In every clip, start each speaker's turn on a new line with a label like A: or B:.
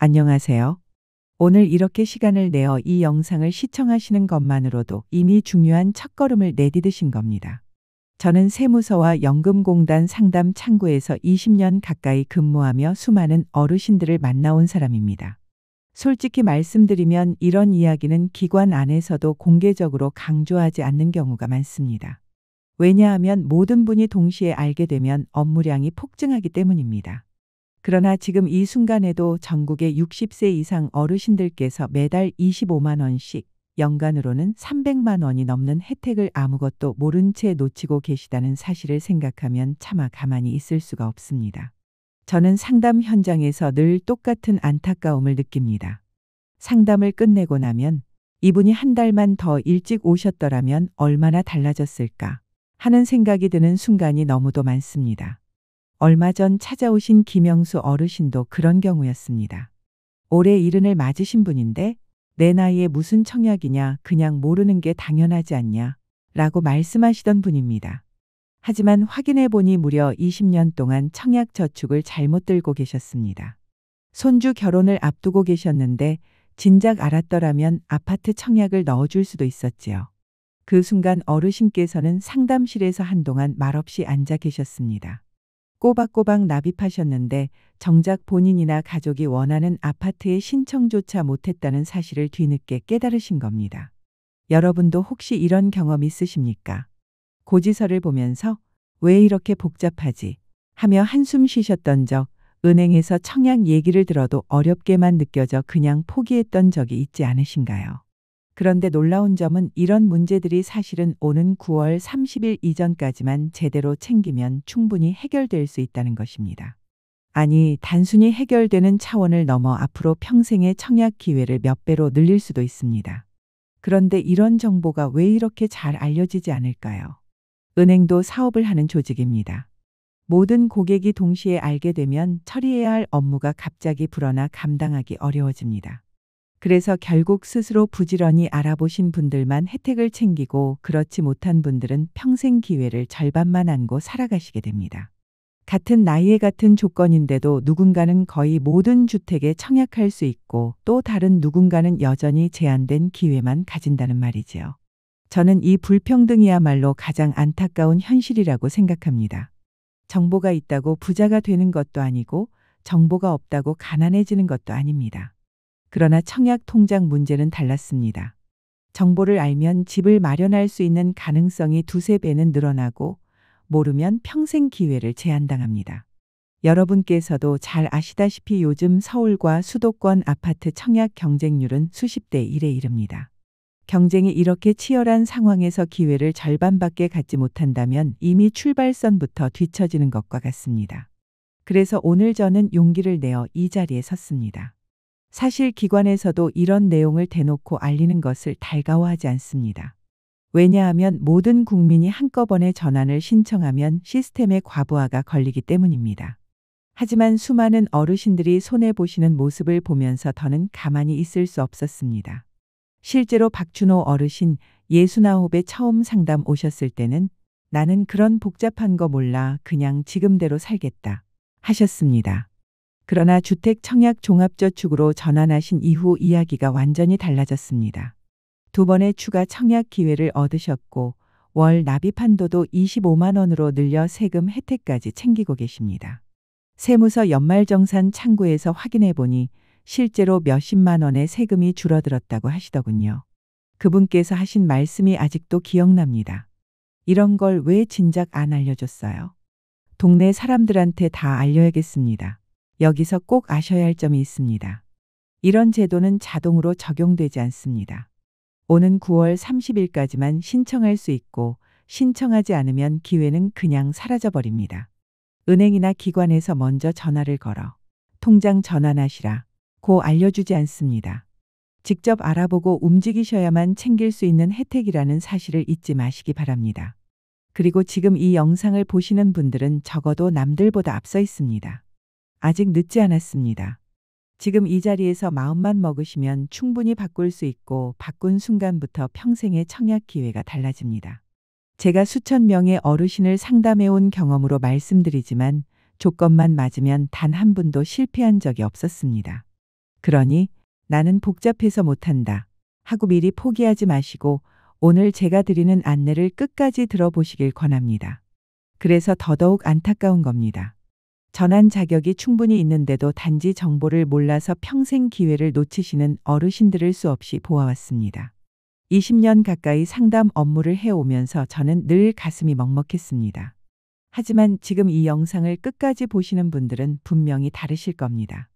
A: 안녕하세요. 오늘 이렇게 시간을 내어 이 영상을 시청하시는 것만으로도 이미 중요한 첫걸음을 내디디신 겁니다. 저는 세무서와 연금공단 상담 창구에서 20년 가까이 근무하며 수많은 어르신들을 만나온 사람입니다. 솔직히 말씀드리면 이런 이야기는 기관 안에서도 공개적으로 강조하지 않는 경우가 많습니다. 왜냐하면 모든 분이 동시에 알게 되면 업무량이 폭증하기 때문입니다. 그러나 지금 이 순간에도 전국의 60세 이상 어르신들께서 매달 25만 원씩, 연간으로는 300만 원이 넘는 혜택을 아무것도 모른 채 놓치고 계시다는 사실을 생각하면 차마 가만히 있을 수가 없습니다. 저는 상담 현장에서 늘 똑같은 안타까움을 느낍니다. 상담을 끝내고 나면 이분이 한 달만 더 일찍 오셨더라면 얼마나 달라졌을까 하는 생각이 드는 순간이 너무도 많습니다. 얼마 전 찾아오신 김영수 어르신도 그런 경우였습니다. 올해 70을 맞으신 분인데 내 나이에 무슨 청약이냐, 그냥 모르는 게 당연하지 않냐 라고 말씀하시던 분입니다. 하지만 확인해 보니 무려 20년 동안 청약 저축을 잘못 들고 계셨습니다. 손주 결혼을 앞두고 계셨는데 진작 알았더라면 아파트 청약을 넣어줄 수도 있었지요. 그 순간 어르신께서는 상담실에서 한동안 말없이 앉아 계셨습니다. 꼬박꼬박 납입하셨는데 정작 본인이나 가족이 원하는 아파트에 신청조차 못했다는 사실을 뒤늦게 깨달으신 겁니다. 여러분도 혹시 이런 경험 있으십니까? 고지서를 보면서 왜 이렇게 복잡하지? 하며 한숨 쉬셨던 적, 은행에서 청약 얘기를 들어도 어렵게만 느껴져 그냥 포기했던 적이 있지 않으신가요? 그런데 놀라운 점은 이런 문제들이 사실은 오는 9월 30일 이전까지만 제대로 챙기면 충분히 해결될 수 있다는 것입니다. 아니, 단순히 해결되는 차원을 넘어 앞으로 평생의 청약 기회를 몇 배로 늘릴 수도 있습니다. 그런데 이런 정보가 왜 이렇게 잘 알려지지 않을까요? 은행도 사업을 하는 조직입니다. 모든 고객이 동시에 알게 되면 처리해야 할 업무가 갑자기 불어나 감당하기 어려워집니다. 그래서 결국 스스로 부지런히 알아보신 분들만 혜택을 챙기고 그렇지 못한 분들은 평생 기회를 절반만 안고 살아가시게 됩니다. 같은 나이에 같은 조건인데도 누군가는 거의 모든 주택에 청약할 수 있고 또 다른 누군가는 여전히 제한된 기회만 가진다는 말이지요. 저는 이 불평등이야말로 가장 안타까운 현실이라고 생각합니다. 정보가 있다고 부자가 되는 것도 아니고 정보가 없다고 가난해지는 것도 아닙니다. 그러나 청약 통장 문제는 달랐습니다. 정보를 알면 집을 마련할 수 있는 가능성이 두세 배는 늘어나고 모르면 평생 기회를 제한당합니다. 여러분께서도 잘 아시다시피 요즘 서울과 수도권 아파트 청약 경쟁률은 수십 대 1에 이릅니다. 경쟁이 이렇게 치열한 상황에서 기회를 절반밖에 갖지 못한다면 이미 출발선부터 뒤처지는 것과 같습니다. 그래서 오늘 저는 용기를 내어 이 자리에 섰습니다. 사실 기관에서도 이런 내용을 대놓고 알리는 것을 달가워하지 않습니다. 왜냐하면 모든 국민이 한꺼번에 전환을 신청하면 시스템의 과부하가 걸리기 때문입니다. 하지만 수많은 어르신들이 손해보시는 모습을 보면서 더는 가만히 있을 수 없었습니다. 실제로 박준호 어르신 69에 처음 상담 오셨을 때는 나는 그런 복잡한 거 몰라, 그냥 지금대로 살겠다 하셨습니다. 그러나 주택 청약 종합저축으로 전환하신 이후 이야기가 완전히 달라졌습니다. 두 번의 추가 청약 기회를 얻으셨고 월 납입 한도도 25만 원으로 늘려 세금 혜택까지 챙기고 계십니다. 세무서 연말정산 창구에서 확인해 보니 실제로 몇십만 원의 세금이 줄어들었다고 하시더군요. 그분께서 하신 말씀이 아직도 기억납니다. 이런 걸 왜 진작 안 알려줬어요? 동네 사람들한테 다 알려야겠습니다. 여기서 꼭 아셔야 할 점이 있습니다. 이런 제도는 자동으로 적용되지 않습니다. 오는 9월 30일까지만 신청할 수 있고 신청하지 않으면 기회는 그냥 사라져버립니다. 은행이나 기관에서 먼저 전화를 걸어 통장 전환하시라 고 알려주지 않습니다. 직접 알아보고 움직이셔야만 챙길 수 있는 혜택이라는 사실을 잊지 마시기 바랍니다. 그리고 지금 이 영상을 보시는 분들은 적어도 남들보다 앞서 있습니다. 아직 늦지 않았습니다. 지금 이 자리에서 마음만 먹으시면 충분히 바꿀 수 있고 바꾼 순간부터 평생의 청약 기회가 달라집니다. 제가 수천 명의 어르신을 상담해온 경험으로 말씀드리지만 조건만 맞으면 단 한 분도 실패한 적이 없었습니다. 그러니 나는 복잡해서 못한다 하고 미리 포기하지 마시고 오늘 제가 드리는 안내를 끝까지 들어보시길 권합니다. 그래서 더더욱 안타까운 겁니다. 전환 자격이 충분히 있는데도 단지 정보를 몰라서 평생 기회를 놓치시는 어르신들을 수없이 보아왔습니다. 20년 가까이 상담 업무를 해오면서 저는 늘 가슴이 먹먹했습니다. 하지만 지금 이 영상을 끝까지 보시는 분들은 분명히 다르실 겁니다.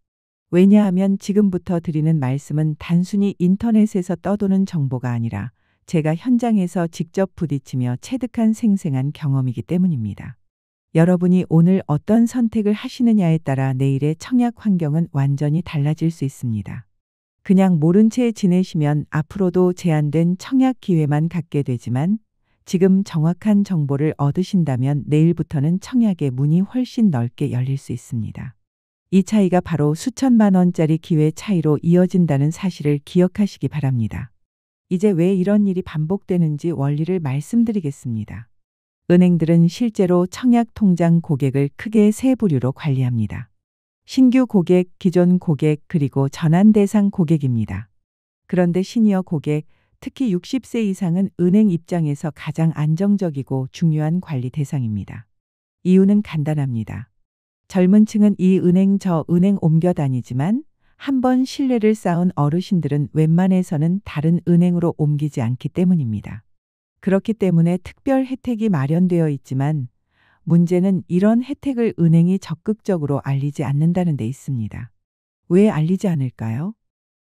A: 왜냐하면 지금부터 드리는 말씀은 단순히 인터넷에서 떠도는 정보가 아니라 제가 현장에서 직접 부딪히며 체득한 생생한 경험이기 때문입니다. 여러분이 오늘 어떤 선택을 하시느냐에 따라 내일의 청약 환경은 완전히 달라질 수 있습니다. 그냥 모른 채 지내시면 앞으로도 제한된 청약 기회만 갖게 되지만 지금 정확한 정보를 얻으신다면 내일부터는 청약의 문이 훨씬 넓게 열릴 수 있습니다. 이 차이가 바로 수천만 원짜리 기회 차이로 이어진다는 사실을 기억하시기 바랍니다. 이제 왜 이런 일이 반복되는지 원리를 말씀드리겠습니다. 은행들은 실제로 청약 통장 고객을 크게 세 부류로 관리합니다. 신규 고객, 기존 고객, 그리고 전환 대상 고객입니다. 그런데 시니어 고객, 특히 60세 이상은 은행 입장에서 가장 안정적이고 중요한 관리 대상입니다. 이유는 간단합니다. 젊은 층은 이 은행 저 은행 옮겨 다니지만 한번 신뢰를 쌓은 어르신들은 웬만해서는 다른 은행으로 옮기지 않기 때문입니다. 그렇기 때문에 특별 혜택이 마련되어 있지만 문제는 이런 혜택을 은행이 적극적으로 알리지 않는다는 데 있습니다. 왜 알리지 않을까요?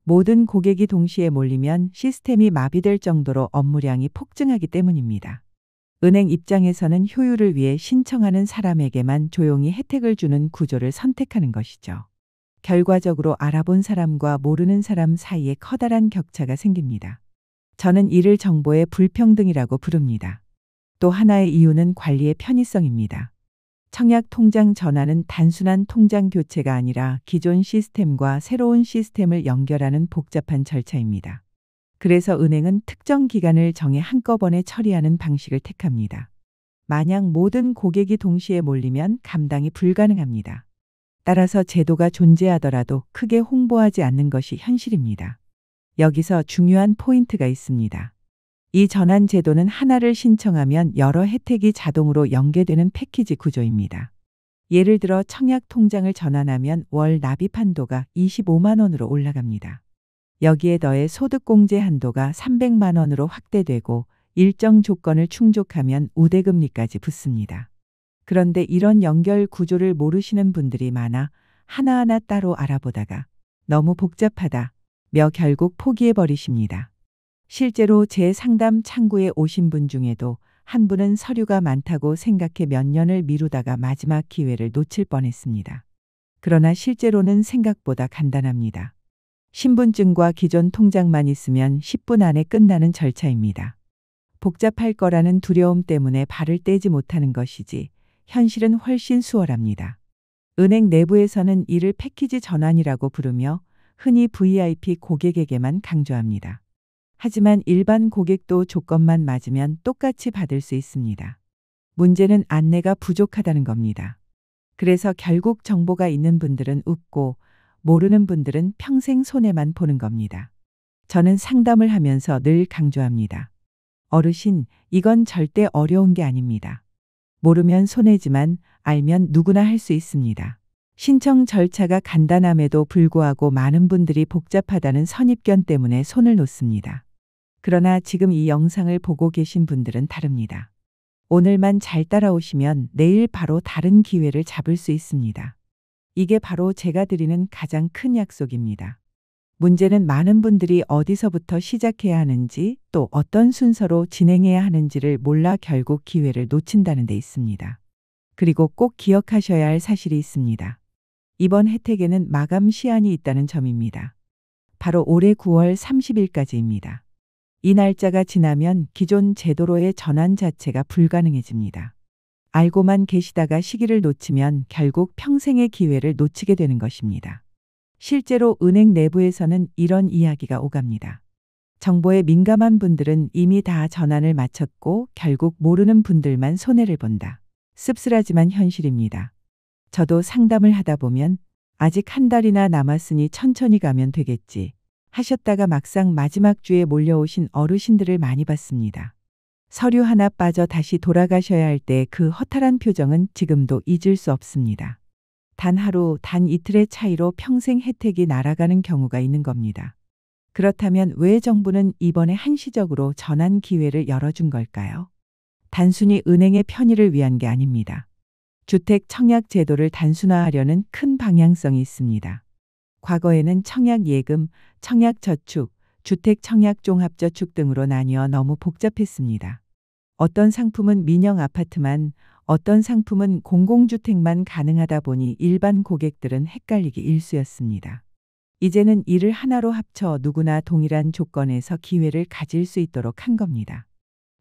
A: 모든 고객이 동시에 몰리면 시스템이 마비될 정도로 업무량이 폭증하기 때문입니다. 은행 입장에서는 효율을 위해 신청하는 사람에게만 조용히 혜택을 주는 구조를 선택하는 것이죠. 결과적으로 알아본 사람과 모르는 사람 사이에 커다란 격차가 생깁니다. 저는 이를 정보의 불평등이라고 부릅니다. 또 하나의 이유는 관리의 편의성입니다. 청약 통장 전환은 단순한 통장 교체가 아니라 기존 시스템과 새로운 시스템을 연결하는 복잡한 절차입니다. 그래서 은행은 특정 기간을 정해 한꺼번에 처리하는 방식을 택합니다. 만약 모든 고객이 동시에 몰리면 감당이 불가능합니다. 따라서 제도가 존재하더라도 크게 홍보하지 않는 것이 현실입니다. 여기서 중요한 포인트가 있습니다. 이 전환 제도는 하나를 신청하면 여러 혜택이 자동으로 연계되는 패키지 구조입니다. 예를 들어 청약 통장을 전환하면 월 납입 한도가 25만 원으로 올라갑니다. 여기에 더해 소득공제 한도가 300만 원으로 확대되고 일정 조건을 충족하면 우대금리까지 붙습니다. 그런데 이런 연결 구조를 모르시는 분들이 많아 하나하나 따로 알아보다가 너무 복잡하다 며 결국 포기해버리십니다. 실제로 제 상담 창구에 오신 분 중에도 한 분은 서류가 많다고 생각해 몇 년을 미루다가 마지막 기회를 놓칠 뻔했습니다. 그러나 실제로는 생각보다 간단합니다. 신분증과 기존 통장만 있으면 10분 안에 끝나는 절차입니다. 복잡할 거라는 두려움 때문에 발을 떼지 못하는 것이지 현실은 훨씬 수월합니다. 은행 내부에서는 이를 패키지 전환이라고 부르며 흔히 VIP 고객에게만 강조합니다. 하지만 일반 고객도 조건만 맞으면 똑같이 받을 수 있습니다. 문제는 안내가 부족하다는 겁니다. 그래서 결국 정보가 있는 분들은 웃고 모르는 분들은 평생 손해만 보는 겁니다. 저는 상담을 하면서 늘 강조합니다. 어르신, 이건 절대 어려운 게 아닙니다. 모르면 손해지만 알면 누구나 할 수 있습니다. 신청 절차가 간단함에도 불구하고 많은 분들이 복잡하다는 선입견 때문에 손을 놓습니다. 그러나 지금 이 영상을 보고 계신 분들은 다릅니다. 오늘만 잘 따라오시면 내일 바로 다른 기회를 잡을 수 있습니다. 이게 바로 제가 드리는 가장 큰 약속입니다. 문제는 많은 분들이 어디서부터 시작해야 하는지 또 어떤 순서로 진행해야 하는지를 몰라 결국 기회를 놓친다는 데 있습니다. 그리고 꼭 기억하셔야 할 사실이 있습니다. 이번 혜택에는 마감 시한이 있다는 점입니다. 바로 올해 9월 30일까지입니다. 이 날짜가 지나면 기존 제도로의 전환 자체가 불가능해집니다. 알고만 계시다가 시기를 놓치면 결국 평생의 기회를 놓치게 되는 것입니다. 실제로 은행 내부에서는 이런 이야기가 오갑니다. 정보에 민감한 분들은 이미 다 전환을 마쳤고 결국 모르는 분들만 손해를 본다. 씁쓸하지만 현실입니다. 저도 상담을 하다 보면 아직 한 달이나 남았으니 천천히 가면 되겠지 하셨다가 막상 마지막 주에 몰려오신 어르신들을 많이 봤습니다. 서류 하나 빠져 다시 돌아가셔야 할 때 그 허탈한 표정은 지금도 잊을 수 없습니다. 단 하루, 단 이틀의 차이로 평생 혜택이 날아가는 경우가 있는 겁니다. 그렇다면 왜 정부는 이번에 한시적으로 전환 기회를 열어준 걸까요? 단순히 은행의 편의를 위한 게 아닙니다. 주택 청약 제도를 단순화하려는 큰 방향성이 있습니다. 과거에는 청약 예금, 청약 저축, 주택 청약 종합저축 등으로 나뉘어 너무 복잡했습니다. 어떤 상품은 민영 아파트만, 어떤 상품은 공공주택만 가능하다 보니 일반 고객들은 헷갈리기 일쑤였습니다. 이제는 이를 하나로 합쳐 누구나 동일한 조건에서 기회를 가질 수 있도록 한 겁니다.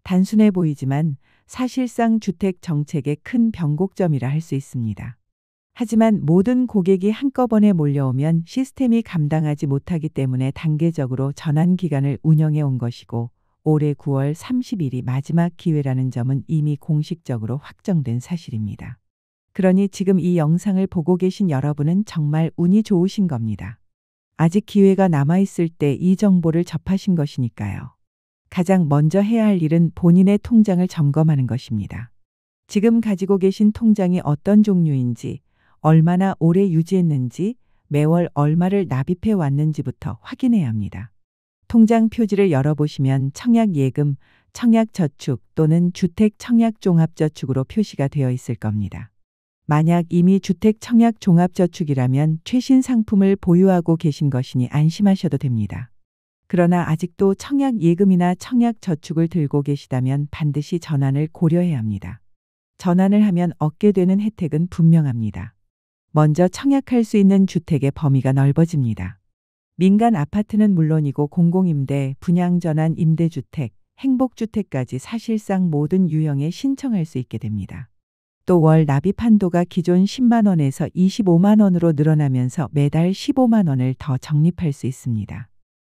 A: 단순해 보이지만 사실상 주택 정책의 큰 변곡점이라 할 수 있습니다. 하지만 모든 고객이 한꺼번에 몰려오면 시스템이 감당하지 못하기 때문에 단계적으로 전환 기간을 운영해 온 것이고 올해 9월 30일이 마지막 기회라는 점은 이미 공식적으로 확정된 사실입니다. 그러니 지금 이 영상을 보고 계신 여러분은 정말 운이 좋으신 겁니다. 아직 기회가 남아있을 때 이 정보를 접하신 것이니까요. 가장 먼저 해야 할 일은 본인의 통장을 점검하는 것입니다. 지금 가지고 계신 통장이 어떤 종류인지, 얼마나 오래 유지했는지, 매월 얼마를 납입해 왔는지부터 확인해야 합니다. 통장 표지를 열어보시면 청약예금, 청약저축 또는 주택 청약종합저축으로 표시가 되어 있을 겁니다. 만약 이미 주택 청약종합저축이라면 최신 상품을 보유하고 계신 것이니 안심하셔도 됩니다. 그러나 아직도 청약예금이나 청약저축을 들고 계시다면 반드시 전환을 고려해야 합니다. 전환을 하면 얻게 되는 혜택은 분명합니다. 먼저 청약할 수 있는 주택의 범위가 넓어집니다. 민간 아파트는 물론이고 공공임대, 분양전환 임대주택, 행복주택까지 사실상 모든 유형에 신청할 수 있게 됩니다. 또 월 납입 한도가 기존 10만 원에서 25만 원으로 늘어나면서 매달 15만 원을 더 적립할 수 있습니다.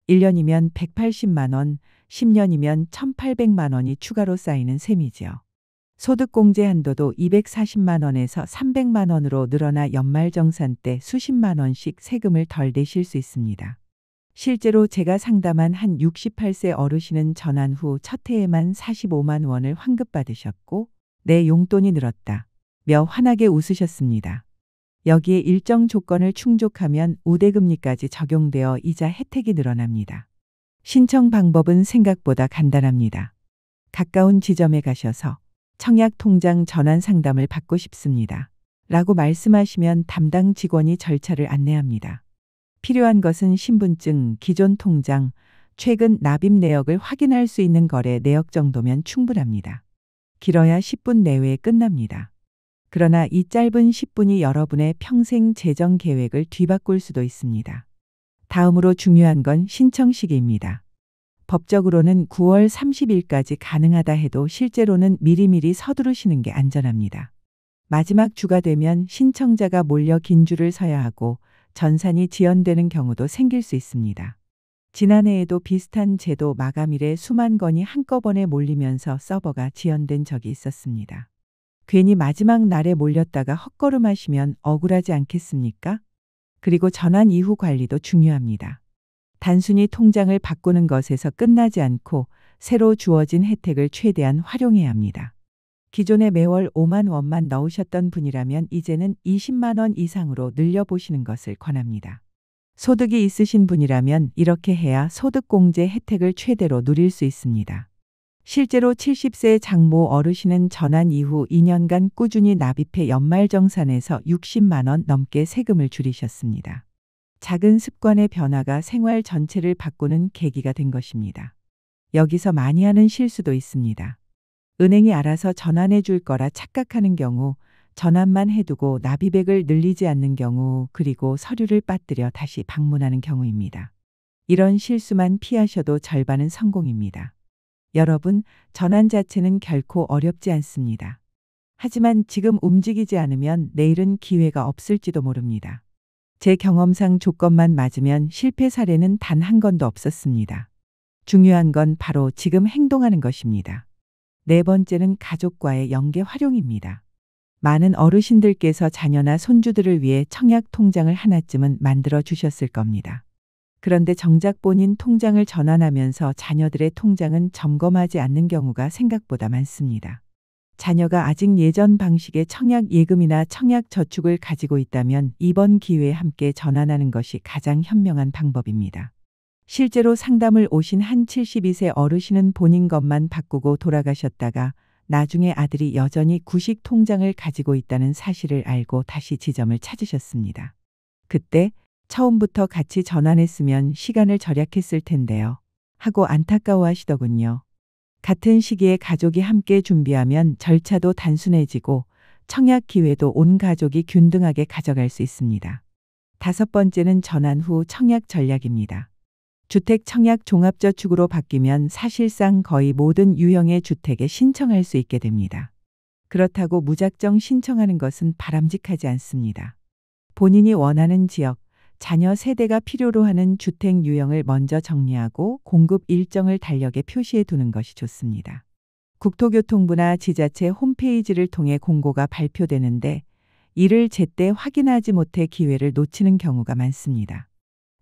A: 1년이면 180만 원, 10년이면 1,800만 원이 추가로 쌓이는 셈이지요. 소득공제 한도도 240만 원에서 300만 원으로 늘어나 연말정산 때 수십만 원씩 세금을 덜 내실 수 있습니다. 실제로 제가 상담한 한 68세 어르신은 전환 후 첫 해에만 45만 원을 환급받으셨고 내 용돈이 늘었다 며 환하게 웃으셨습니다. 여기에 일정 조건을 충족하면 우대금리까지 적용되어 이자 혜택이 늘어납니다. 신청 방법은 생각보다 간단합니다. 가까운 지점에 가셔서 청약통장 전환 상담을 받고 싶습니다. 라고 말씀하시면 담당 직원이 절차를 안내합니다. 필요한 것은 신분증, 기존 통장, 최근 납입 내역을 확인할 수 있는 거래 내역 정도면 충분합니다. 길어야 10분 내외에 끝납니다. 그러나 이 짧은 10분이 여러분의 평생 재정 계획을 뒤바꿀 수도 있습니다. 다음으로 중요한 건 신청 시기입니다. 법적으로는 9월 30일까지 가능하다 해도 실제로는 미리미리 서두르시는 게 안전합니다. 마지막 주가 되면 신청자가 몰려 긴 줄을 서야 하고 전산이 지연되는 경우도 생길 수 있습니다. 지난해에도 비슷한 제도 마감일에 수만 건이 한꺼번에 몰리면서 서버가 지연된 적이 있었습니다. 괜히 마지막 날에 몰렸다가 헛걸음하시면 억울하지 않겠습니까? 그리고 전환 이후 관리도 중요합니다. 단순히 통장을 바꾸는 것에서 끝나지 않고 새로 주어진 혜택을 최대한 활용해야 합니다. 기존에 매월 5만 원만 넣으셨던 분이라면 이제는 20만 원 이상으로 늘려보시는 것을 권합니다. 소득이 있으신 분이라면 이렇게 해야 소득공제 혜택을 최대로 누릴 수 있습니다. 실제로 70세 장모 어르신은 전환 이후 2년간 꾸준히 납입해 연말정산에서 60만 원 넘게 세금을 줄이셨습니다. 작은 습관의 변화가 생활 전체를 바꾸는 계기가 된 것입니다. 여기서 많이 하는 실수도 있습니다. 은행이 알아서 전환해 줄 거라 착각하는 경우, 전환만 해두고 납입액을 늘리지 않는 경우, 그리고 서류를 빠뜨려 다시 방문하는 경우입니다. 이런 실수만 피하셔도 절반은 성공입니다. 여러분, 전환 자체는 결코 어렵지 않습니다. 하지만 지금 움직이지 않으면 내일은 기회가 없을지도 모릅니다. 제 경험상 조건만 맞으면 실패 사례는 단 한 건도 없었습니다. 중요한 건 바로 지금 행동하는 것입니다. 네 번째는 가족과의 연계 활용입니다. 많은 어르신들께서 자녀나 손주들을 위해 청약 통장을 하나쯤은 만들어 주셨을 겁니다. 그런데 정작 본인 통장을 전환하면서 자녀들의 통장은 점검하지 않는 경우가 생각보다 많습니다. 자녀가 아직 예전 방식의 청약 예금이나 청약 저축을 가지고 있다면 이번 기회에 함께 전환하는 것이 가장 현명한 방법입니다. 실제로 상담을 오신 한 72세 어르신은 본인 것만 바꾸고 돌아가셨다가 나중에 아들이 여전히 구식 통장을 가지고 있다는 사실을 알고 다시 지점을 찾으셨습니다. 그때 처음부터 같이 전환했으면 시간을 절약했을 텐데요. 하고 안타까워하시더군요. 같은 시기에 가족이 함께 준비하면 절차도 단순해지고 청약 기회도 온 가족이 균등하게 가져갈 수 있습니다. 다섯 번째는 전환 후 청약 전략입니다. 주택 청약 종합저축으로 바뀌면 사실상 거의 모든 유형의 주택에 신청할 수 있게 됩니다. 그렇다고 무작정 신청하는 것은 바람직하지 않습니다. 본인이 원하는 지역, 자녀 세대가 필요로 하는 주택 유형을 먼저 정리하고 공급 일정을 달력에 표시해 두는 것이 좋습니다. 국토교통부나 지자체 홈페이지를 통해 공고가 발표되는데 이를 제때 확인하지 못해 기회를 놓치는 경우가 많습니다.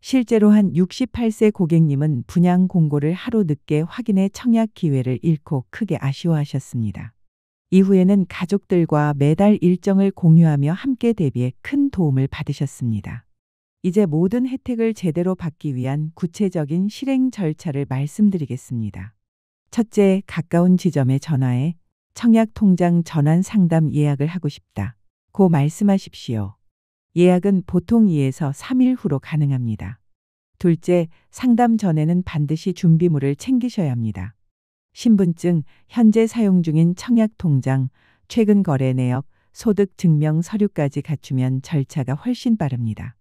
A: 실제로 한 68세 고객님은 분양 공고를 하루 늦게 확인해 청약 기회를 잃고 크게 아쉬워하셨습니다. 이후에는 가족들과 매달 일정을 공유하며 함께 대비해 큰 도움을 받으셨습니다. 이제 모든 혜택을 제대로 받기 위한 구체적인 실행 절차를 말씀드리겠습니다. 첫째, 가까운 지점에 전화해 청약 통장 전환 상담 예약을 하고 싶다 고 말씀하십시오. 예약은 보통 2에서 3일 후로 가능합니다. 둘째, 상담 전에는 반드시 준비물을 챙기셔야 합니다. 신분증, 현재 사용 중인 청약 통장, 최근 거래 내역, 소득 증명 서류까지 갖추면 절차가 훨씬 빠릅니다.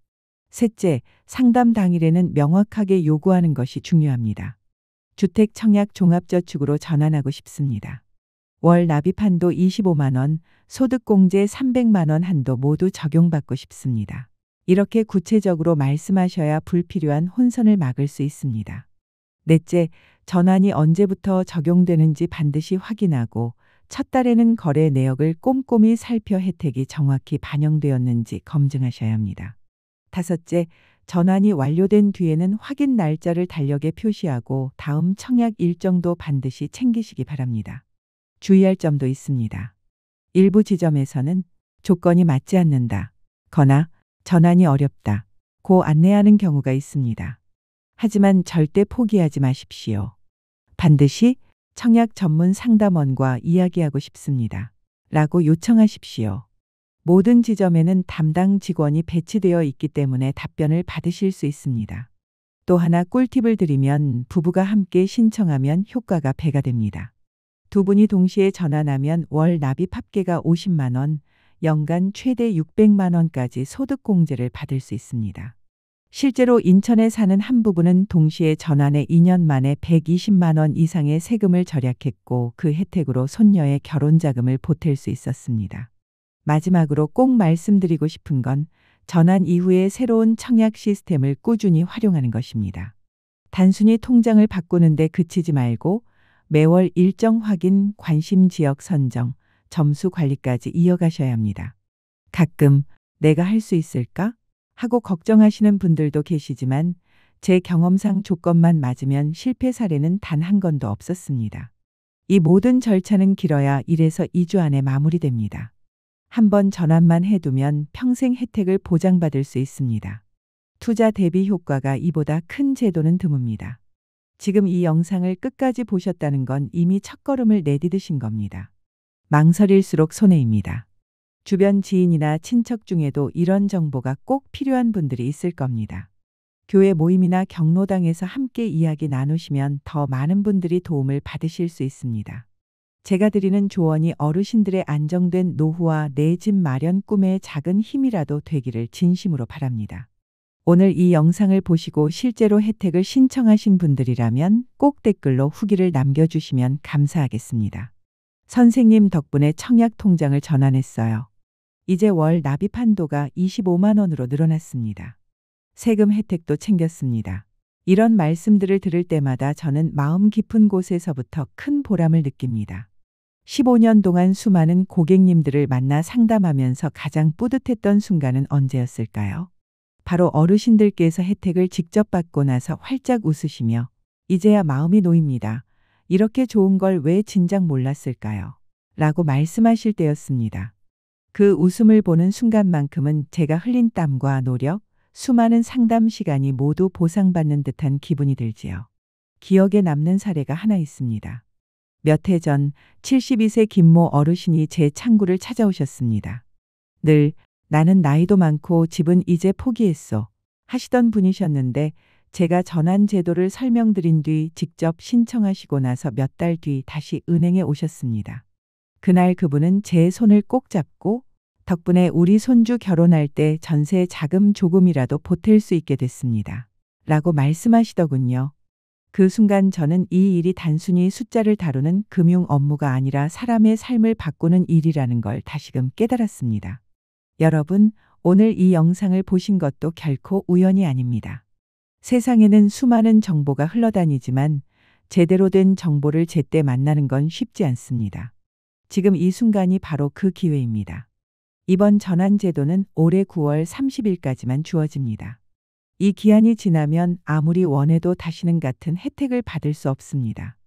A: 셋째, 상담 당일에는 명확하게 요구하는 것이 중요합니다. 주택 청약 종합저축으로 전환하고 싶습니다. 월 납입 한도 25만 원, 소득공제 300만 원 한도 모두 적용받고 싶습니다. 이렇게 구체적으로 말씀하셔야 불필요한 혼선을 막을 수 있습니다. 넷째, 전환이 언제부터 적용되는지 반드시 확인하고 첫 달에는 거래 내역을 꼼꼼히 살펴 혜택이 정확히 반영되었는지 검증하셔야 합니다. 다섯째, 전환이 완료된 뒤에는 확인 날짜를 달력에 표시하고 다음 청약 일정도 반드시 챙기시기 바랍니다. 주의할 점도 있습니다. 일부 지점에서는 조건이 맞지 않는다 거나 전환이 어렵다 고 안내하는 경우가 있습니다. 하지만 절대 포기하지 마십시오. 반드시 청약 전문 상담원과 이야기하고 싶습니다. 라고 요청하십시오. 모든 지점에는 담당 직원이 배치되어 있기 때문에 답변을 받으실 수 있습니다. 또 하나 꿀팁을 드리면 부부가 함께 신청하면 효과가 배가 됩니다. 두 분이 동시에 전환하면 월 납입 합계가 50만 원, 연간 최대 600만 원까지 소득공제를 받을 수 있습니다. 실제로 인천에 사는 한 부부는 동시에 전환해 2년 만에 120만 원 이상의 세금을 절약했고 그 혜택으로 손녀의 결혼 자금을 보탤 수 있었습니다. 마지막으로 꼭 말씀드리고 싶은 건 전환 이후에 새로운 청약 시스템을 꾸준히 활용하는 것입니다. 단순히 통장을 바꾸는 데 그치지 말고 매월 일정 확인, 관심 지역 선정, 점수 관리까지 이어가셔야 합니다. 가끔 내가 할 수 있을까? 하고 걱정하시는 분들도 계시지만 제 경험상 조건만 맞으면 실패 사례는 단 한 건도 없었습니다. 이 모든 절차는 길어야 1에서 2주 안에 마무리됩니다. 한번 전환만 해두면 평생 혜택을 보장받을 수 있습니다. 투자 대비 효과가 이보다 큰 제도는 드뭅니다. 지금 이 영상을 끝까지 보셨다는 건 이미 첫걸음을 내디디신 겁니다. 망설일수록 손해입니다. 주변 지인이나 친척 중에도 이런 정보가 꼭 필요한 분들이 있을 겁니다. 교회 모임이나 경로당에서 함께 이야기 나누시면 더 많은 분들이 도움을 받으실 수 있습니다. 제가 드리는 조언이 어르신들의 안정된 노후와 내 집 마련 꿈의 작은 힘이라도 되기를 진심으로 바랍니다. 오늘 이 영상을 보시고 실제로 혜택을 신청하신 분들이라면 꼭 댓글로 후기를 남겨주시면 감사하겠습니다. 선생님 덕분에 청약 통장을 전환했어요. 이제 월 납입 한도가 25만 원으로 늘어났습니다. 세금 혜택도 챙겼습니다. 이런 말씀들을 들을 때마다 저는 마음 깊은 곳에서부터 큰 보람을 느낍니다. 15년 동안 수많은 고객님들을 만나 상담하면서 가장 뿌듯했던 순간은 언제였을까요? 바로 어르신들께서 혜택을 직접 받고 나서 활짝 웃으시며 이제야 마음이 놓입니다. 이렇게 좋은 걸 왜 진작 몰랐을까요? 라고 말씀하실 때였습니다. 그 웃음을 보는 순간만큼은 제가 흘린 땀과 노력, 수많은 상담 시간이 모두 보상받는 듯한 기분이 들지요. 기억에 남는 사례가 하나 있습니다. 몇 해 전 72세 김모 어르신이 제 창구를 찾아오셨습니다. 늘 나는 나이도 많고 집은 이제 포기했어 하시던 분이셨는데 제가 전환 제도를 설명드린 뒤 직접 신청하시고 나서 몇 달 뒤 다시 은행에 오셨습니다. 그날 그분은 제 손을 꼭 잡고 덕분에 우리 손주 결혼할 때 전세 자금 조금이라도 보탤 수 있게 됐습니다. 라고 말씀하시더군요. 그 순간 저는 이 일이 단순히 숫자를 다루는 금융 업무가 아니라 사람의 삶을 바꾸는 일이라는 걸 다시금 깨달았습니다. 여러분, 오늘 이 영상을 보신 것도 결코 우연이 아닙니다. 세상에는 수많은 정보가 흘러다니지만 제대로 된 정보를 제때 만나는 건 쉽지 않습니다. 지금 이 순간이 바로 그 기회입니다. 이번 전환제도는 올해 9월 30일까지만 주어집니다. 이 기한이 지나면 아무리 원해도 다시는 같은 혜택을 받을 수 없습니다.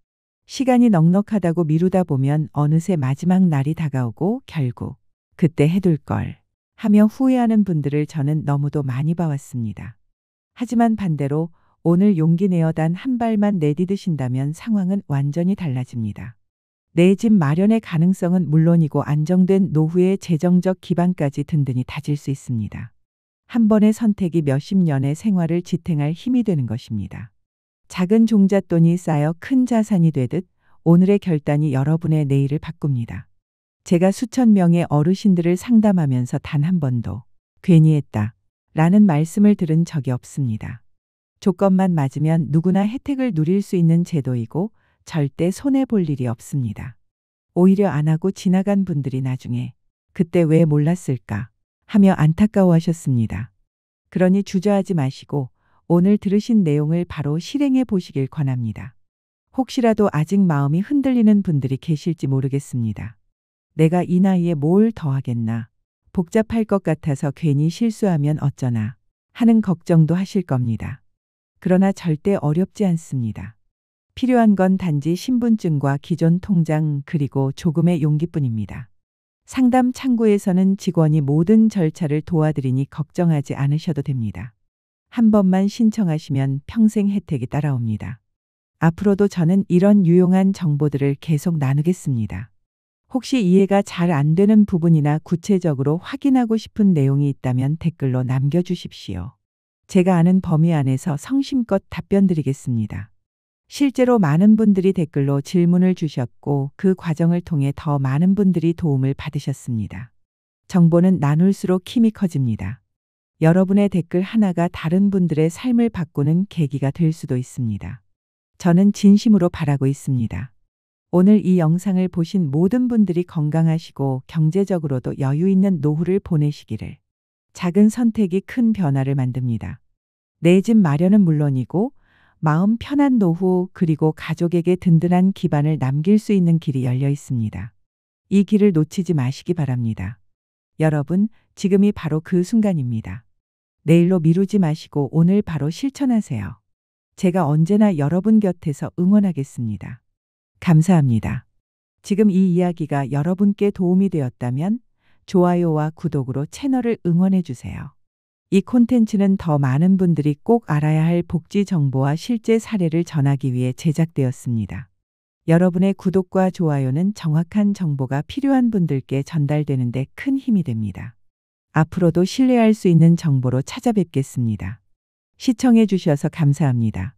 A: 시간이 넉넉하다고 미루다 보면 어느새 마지막 날이 다가오고 결국 그때 해둘 걸 하며 후회하는 분들을 저는 너무도 많이 봐왔습니다. 하지만 반대로 오늘 용기 내어 단 한 발만 내디드신다면 상황은 완전히 달라집니다. 내 집 마련의 가능성은 물론이고 안정된 노후의 재정적 기반까지 든든히 다질 수 있습니다. 한 번의 선택이 몇십 년의 생활을 지탱할 힘이 되는 것입니다. 작은 종잣돈이 쌓여 큰 자산이 되듯 오늘의 결단이 여러분의 내일을 바꿉니다. 제가 수천 명의 어르신들을 상담하면서 단 한 번도 괜히 했다 라는 말씀을 들은 적이 없습니다. 조건만 맞으면 누구나 혜택을 누릴 수 있는 제도이고 절대 손해볼 일이 없습니다. 오히려 안 하고 지나간 분들이 나중에 그때 왜 몰랐을까 하며 안타까워하셨습니다. 그러니 주저하지 마시고 오늘 들으신 내용을 바로 실행해 보시길 권합니다. 혹시라도 아직 마음이 흔들리는 분들이 계실지 모르겠습니다. 내가 이 나이에 뭘 더 하겠나, 복잡할 것 같아서 괜히 실수하면 어쩌나 하는 걱정도 하실 겁니다. 그러나 절대 어렵지 않습니다. 필요한 건 단지 신분증과 기존 통장 그리고 조금의 용기뿐입니다. 상담 창구에서는 직원이 모든 절차를 도와드리니 걱정하지 않으셔도 됩니다. 한 번만 신청하시면 평생 혜택이 따라옵니다. 앞으로도 저는 이런 유용한 정보들을 계속 나누겠습니다. 혹시 이해가 잘 안 되는 부분이나 구체적으로 확인하고 싶은 내용이 있다면 댓글로 남겨주십시오. 제가 아는 범위 안에서 성심껏 답변 드리겠습니다. 실제로 많은 분들이 댓글로 질문을 주셨고 그 과정을 통해 더 많은 분들이 도움을 받으셨습니다. 정보는 나눌수록 힘이 커집니다. 여러분의 댓글 하나가 다른 분들의 삶을 바꾸는 계기가 될 수도 있습니다. 저는 진심으로 바라고 있습니다. 오늘 이 영상을 보신 모든 분들이 건강하시고 경제적으로도 여유 있는 노후를 보내시기를. 작은 선택이 큰 변화를 만듭니다. 내 집 마련은 물론이고 마음 편한 노후 그리고 가족에게 든든한 기반을 남길 수 있는 길이 열려 있습니다. 이 길을 놓치지 마시기 바랍니다. 여러분, 지금이 바로 그 순간입니다. 내일로 미루지 마시고 오늘 바로 실천하세요. 제가 언제나 여러분 곁에서 응원하겠습니다. 감사합니다. 지금 이 이야기가 여러분께 도움이 되었다면 좋아요와 구독으로 채널을 응원해 주세요. 이 콘텐츠는 더 많은 분들이 꼭 알아야 할 복지 정보와 실제 사례를 전하기 위해 제작되었습니다. 여러분의 구독과 좋아요는 정확한 정보가 필요한 분들께 전달되는 데 큰 힘이 됩니다. 앞으로도 신뢰할 수 있는 정보로 찾아뵙겠습니다. 시청해 주셔서 감사합니다.